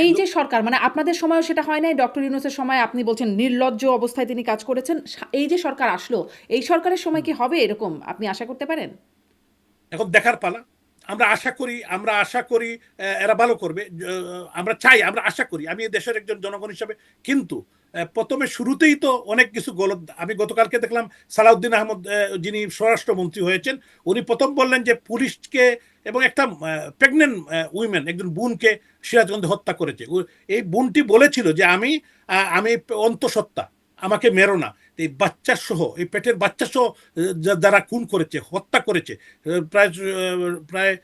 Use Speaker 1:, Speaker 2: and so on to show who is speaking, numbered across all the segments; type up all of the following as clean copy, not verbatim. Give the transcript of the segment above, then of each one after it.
Speaker 1: এই যে সরকার মানে আপনাদের সময়ও সেটা হয় নাই, ডক্টর ইউনূসের সময় আপনি বলছেন নির্লজ্জ অবস্থায় তিনি কাজ করেছেন। এই যে সরকার আসলো, এই সরকারের সময় কি হবে এরকম আপনি আশা করতে পারেন?
Speaker 2: এখন দেখার পালা। আমরা আশা করি এরা ভালো করবে। আমরা চাই, আমরা আশা করি, আমি দেশের একজন জনগণ হিসাবে। কিন্তু প্রথমে শুরুতেই তো অনেক কিছু গলত। আমি গতকালকে দেখলাম সালাউদ্দিন আহমদ যিনি স্বরাষ্ট্রমন্ত্রী হয়েছেন, উনি প্রথম বললেন যে পুলিশকে এবং একটা প্রেগনেন্ট উইমেন, একজন বোনকে সিরাজগঞ্জে হত্যা করেছে। এই বোনটি বলেছিল যে আমি অন্তঃসত্ত্বা, আমাকে মেরো না। এই বাচ্চা সহ, এই পেটের বাচ্চা সহ যারা খুন করেছে, হত্যা করেছে, প্রায় প্রায়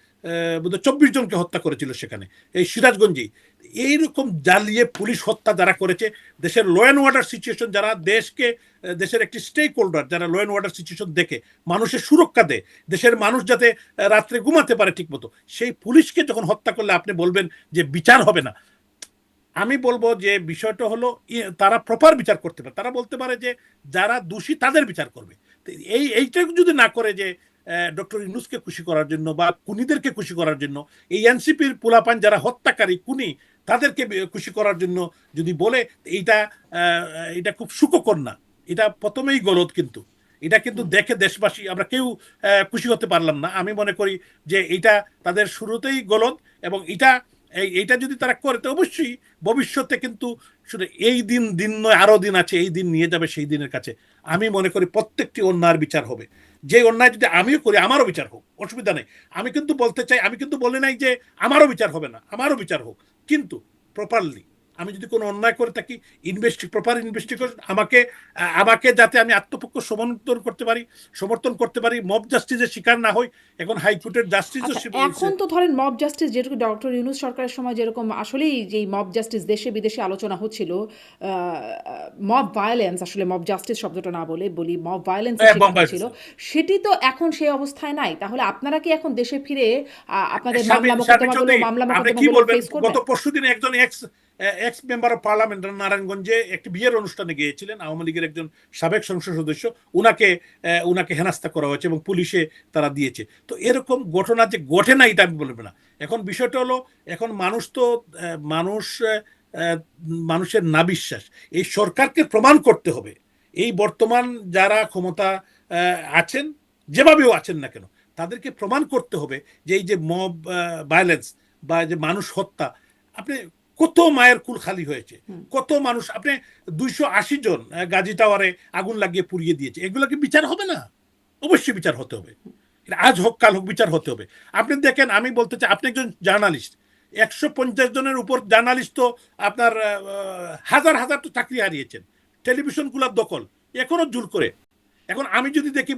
Speaker 2: বোধহয় 24 জনকে হত্যা করেছিল সেখানে, এই সিরাজগঞ্জেই। এইরকম জ্বালিয়ে পুলিশ হত্যা যারা করেছে, দেশের ল অ্যান্ড অর্ডার সিচুয়েশন, যারা দেশকে, দেশের একটি স্টেক হোল্ডার, যারা ল অ্যান্ড অর্ডার সিচুয়েশন দেখে মানুষের সুরক্ষা দেয়, দেশের মানুষ যাতে রাত্রে ঘুমাতে পারে ঠিক মতো, সেই পুলিশকে যখন হত্যা করলে আপনি বলবেন যে বিচার হবে না। আমি বলবো যে বিষয়টা হলো তারা প্রপার বিচার করতে পারে। তারা বলতে পারে যে যারা দোষী তাদের বিচার করবে। এইটা যদি না করে যে ডক্টর ইউনূসকে খুশি করার জন্য বা খুনিদেরকে খুশি করার জন্য, এই এনসিপির পোলাপান যারা হত্যাকারী খুনি তাদেরকে খুশি করার জন্য যদি বলে, এইটা এটা খুব সুখকর না। এটা প্রথমেই গলদ। কিন্তু এটা কিন্তু দেখে দেশবাসী আমরা কেউ খুশি হতে পারলাম না। আমি মনে করি যে এটা তাদের শুরুতেই গলদ। এবং এইটা যদি তারা করে, তো অবশ্যই ভবিষ্যতে কিন্তু শুধু এই দিন দিন নয়, আরো দিন আছে, এই দিন নিয়ে যাবে সেই দিনের কাছে। আমি মনে করি প্রত্যেকটি অন্যায়ের বিচার হবে। যে অন্যায় যদি আমিও করি, আমারও বিচার হোক, অসুবিধা নেই। আমি কিন্তু বলতে চাই, আমি কিন্তু বলি নাই যে আমারও বিচার হবে না, আমারও বিচার হোক, কিন্তু প্রপারলি। আমি যদি কোনো অন্যায় করে থাকি, প্রপার ইনভেস্টিগেশন, আমাকে আমাকে যাতে আমি আত্মপক্ষ সমর্থন করতে পারি, মব জাস্টিসের শিকার না হই। এখন হাইকোর্টের জাস্টিসও
Speaker 1: আচ্ছা, এখন তো ধরেন মব জাস্টিস যেরকম ডক্টর ইউনূস সরকারের সময় যেরকম আসলেই যেই মব জাস্টিস দেশে বিদেশে আলোচনা হচ্ছিল, মব ভায়োলেন্স, আসলে মব জাস্টিস শব্দটা না বলে বলি মব ভায়োলেন্সের শিকার
Speaker 2: বোম্বাই
Speaker 1: হচ্ছিল, সেটি তো এখন সেই অবস্থায় নাই। তাহলে আপনারা কি এখন দেশে ফিরে আপনাদের
Speaker 2: শারমিন শারমিন চৌধুরী,
Speaker 1: মামলা
Speaker 2: আপনি কি
Speaker 1: মোকদ্দমাগুলো
Speaker 2: বলবেন?
Speaker 1: ফেস
Speaker 2: গত
Speaker 1: করবেন?
Speaker 2: পরশুদিন একজন x ex member of parliament নারায়ণগঞ্জে একটি বিয়ের অনুষ্ঠানে গিয়েছিলেন, আওয়ামী লীগের একজন সাবেক সংসদ সদস্য। উনাকে উনাকে হেনস্থা করা হয়েছে এবং পুলিশে তারা দিয়েছে। তো এরকম ঘটনা যে ঘটে না, এটা আমি বলবো না। এখন বিষয়টা হলো, এখন মানুষ তো মানুষ মানুষের না বিশ্বাস, এই সরকারকে প্রমাণ করতে হবে। এই বর্তমান যারা ক্ষমতা আছেন, যেভাবেও আছেন না কেন, তাদেরকে প্রমাণ করতে হবে যে এই যে মব ভায়োলেন্স বা যে মানুষ হত্যা, আপনি কত মায়ের কুল খালি হয়েছে, কত মানুষ, আপনি 280 জন গাজী টাওয়ারে আগুন লাগিয়ে পুড়িয়ে দিয়েছে, এগুলো কি বিচার হবে না? অবশ্যই বিচার হতে হবে। আজ হোক কাল হোক বিচার হতে হবে। আপনি দেখেন, আমি বলতে চাই, আপনি একজন জার্নালিস্ট, 150 জনের উপর জার্নালিস্ট তো আপনার হাজার হাজার তো চাকরি হারিয়েছেন, টেলিভিশনগুলোর দখল এখনো জোর করে। এখন আমি যদি দেখি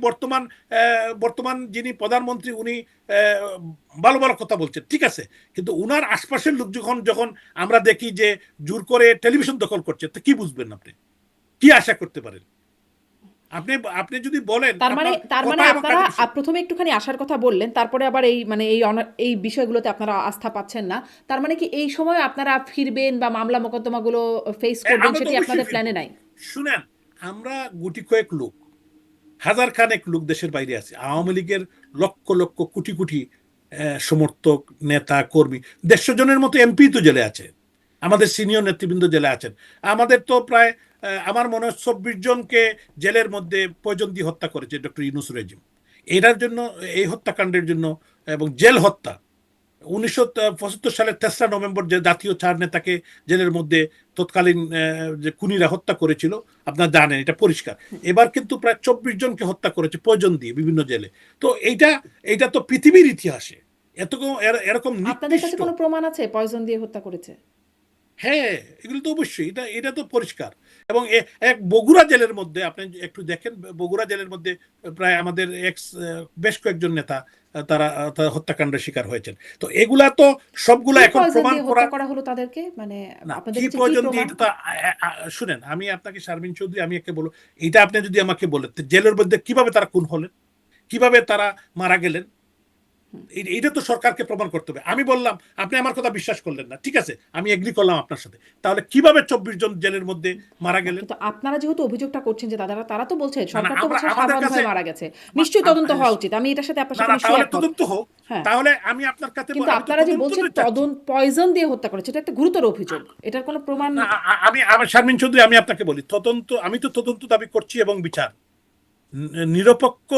Speaker 2: বর্তমান যিনি প্রধানমন্ত্রী, উনি ভালো ভালো কথা বলছেন, ঠিক আছে, কিন্তু উনার আশপাশের লোক যখন যখন আমরা দেখি যে জোর করে টেলিভিশন দখল করছে, তো কি বুঝবেন আপনি? কি আশা করতে পারেন আপনি? আপনি যদি বলেন আপনার
Speaker 1: তার মানে
Speaker 2: কথা এবং
Speaker 1: আপনারা
Speaker 2: কাজের বিষয়।
Speaker 1: প্রথমে একটুখানি আশার কথা বললেন, তারপরে আবার এই মানে এই বিষয়গুলোতে আপনারা আস্থা পাচ্ছেন না। তার মানে কি এই সময় আপনারা ফিরবেন বা মামলা মোকদ্দমাগুলো ফেস করবেন,
Speaker 2: আমরা তো
Speaker 1: সেটি
Speaker 2: অবশ্যই
Speaker 1: আপনাদের
Speaker 2: ফিরবো।
Speaker 1: প্ল্যানে নাই?
Speaker 2: শুনেন, আমরা গুটি কয়েক লোক, হাজার খানেক লোক দেশের বাইরে আছে। আওয়ামী লীগের লক্ষ লক্ষ কোটি কোটি সমর্থক, নেতা, কর্মী, 150 জনের মতো এমপি তো জেলে আছে, আমাদের সিনিয়র নেতৃবৃন্দ জেলে আছেন। আমাদের তো প্রায় আমার মনে হয় 24 জনকে জেলের মধ্যে পয়জন দিয়ে হত্যা করেছে ডক্টর ইউনূস রেজিম। এটার জন্য, এই হত্যাকাণ্ডের জন্য, এবং জেল হত্যা, 1975 সালের 3রা নভেম্বর যে জাতীয় 4 নেতাকে জেলের মধ্যে তৎকালীন যে খুনিরা হত্যা করেছিল, আপনারা জানেন, এটা পরিষ্কার। এবার কিন্তু প্রায় 24 জনকে হত্যা করেছে পয়জন দিয়ে বিভিন্ন জেলে। তো এইটা তো পৃথিবীর ইতিহাসে এত এরকম
Speaker 1: আপনাদের কাছে
Speaker 2: নিকৃষ্ট।
Speaker 1: কোনো প্রমাণ আছে পয়জন দিয়ে হত্যা করেছে?
Speaker 2: হ্যাঁ, এগুলো তো অবশ্যই, এটা এটা তো পরিষ্কার। এবং এক বগুড়া জেলের মধ্যে আপনি একটু দেখেন, বগুড়া জেলের মধ্যে প্রায় আমাদের এক্স বেশ কয়েকজন নেতা তারা হত্যাকাণ্ডের শিকার হয়েছেন। তো এগুলা তো সবগুলা
Speaker 1: কি
Speaker 2: এখন
Speaker 1: পয়জন
Speaker 2: প্রমাণ
Speaker 1: দিয়ে
Speaker 2: করা।
Speaker 1: হত্যা করা হলো তাদেরকে, মানে
Speaker 2: না,
Speaker 1: আপনাদের
Speaker 2: কি
Speaker 1: কাছে কি
Speaker 2: প্রয়োজন দিয়ে
Speaker 1: প্রমাণ?
Speaker 2: এটা তো শুনেন, আমি আপনাকে, শারমিন চৌধুরী, আমি একে বলবো, এটা আপনি যদি আমাকে বলেন, জেলের মধ্যে কিভাবে তারা খুন হলেন, কিভাবে তারা মারা গেলেন, এটা তো সরকারকে প্রমাণ করতে হবে। আমি বললাম, আপনি আমার কথা বিশ্বাস করলেন না, ঠিক আছে, আমি এগ্রি করলাম আপনার সাথে। তাহলে কিভাবে 24 জন জেলের মধ্যে মারা
Speaker 1: না,
Speaker 2: গেলেন?
Speaker 1: কিন্তু আপনারা যেহেতু অভিযোগটা করছেন যে তারা তো বলছে
Speaker 2: না না,
Speaker 1: সরকার তো
Speaker 2: আমরা
Speaker 1: বলছে
Speaker 2: আমাদের কাছে
Speaker 1: সাধারণভাবে মারা গেছে। নিশ্চয়ই তদন্ত হওয়া উচিত। আমি এটার সাথে আপনার
Speaker 2: না
Speaker 1: সাথে
Speaker 2: না,
Speaker 1: নিশ্চয়ই
Speaker 2: তাহলে
Speaker 1: একমত।
Speaker 2: তদন্ত হোক।
Speaker 1: হ্যাঁ।
Speaker 2: তাহলে আমি আপনার কাছে
Speaker 1: কিন্তু
Speaker 2: আমি তো
Speaker 1: আপনারা যে বলছেন
Speaker 2: তদন্তটা চাচ্ছি।
Speaker 1: পয়জন দিয়ে হত্যা করেছে, এটা একটা গুরুতর অভিযোগ। এটার কোনো প্রমাণ
Speaker 2: না, আমি শারমিন চৌধুরী, আমি আপনাকে বলি, আমি তো তদন্ত দাবি করছি এবং বিচার, নিরপেক্ষ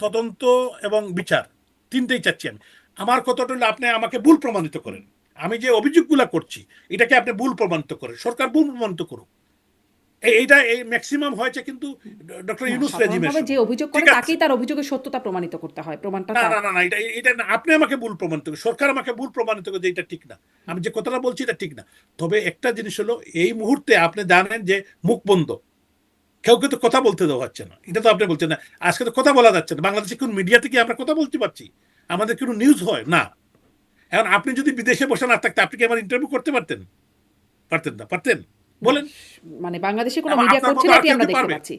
Speaker 2: তদন্ত এবং বিচার, তিনটেই চাচ্ছি আমি। আমার কথাটা হলো, আপনি আমাকে ভুল প্রমাণিত করেন। আমি যে অভিযোগগুলা করছি এটাকে আপনি ভুল প্রমাণিত করেন, সরকার ভুল প্রমাণিত করুক। এইটা এই ম্যাক্সিমাম হয়েছে কিন্তু ডক্টর
Speaker 1: না,
Speaker 2: ইউনূস রেজিমের
Speaker 1: সাধারণভাবে যে
Speaker 2: সময়,
Speaker 1: অভিযোগ করে
Speaker 2: ঠিক আছে।
Speaker 1: তাকেই তার অভিযোগের সত্যতা প্রমাণিত করতে হয়। প্রমাণটা
Speaker 2: না
Speaker 1: তার।
Speaker 2: না না না, এটা এটা না, আপনি আমাকে ভুল প্রমাণিত করেন, সরকার আমাকে ভুল প্রমাণিত করে যে এটা ঠিক না। আমি যে কথাটা বলছি এটা ঠিক না। তবে একটা জিনিস হলো, এই মুহূর্তে আপনি জানেন যে মুখ বন্ধ, কেউ কিন্তু কথা বলতে দেওয়া হচ্ছে না। এটা তো আপনি বলছেন না, আজকে তো কথা বলা যাচ্ছে না। বাংলাদেশে কোন মিডিয়াতে কি আমরা কথা বলতে পারছি? আমাদের কোনো নিউজ হয় না। এখন আপনি যদি বিদেশে বসে না থাকতে, আপনি কি আমার ইন্টারভিউ করতে পারতেন? পারতেন না? পারতেন?
Speaker 1: না,
Speaker 2: বলেন।
Speaker 1: মানে বাংলাদেশে কোনো মিডিয়া
Speaker 2: আপনার
Speaker 1: করছে
Speaker 2: মতো
Speaker 1: না,
Speaker 2: আর
Speaker 1: এটি
Speaker 2: কেউ
Speaker 1: আমরা
Speaker 2: কি
Speaker 1: দেখতে
Speaker 2: পারবে?
Speaker 1: পাচ্ছি।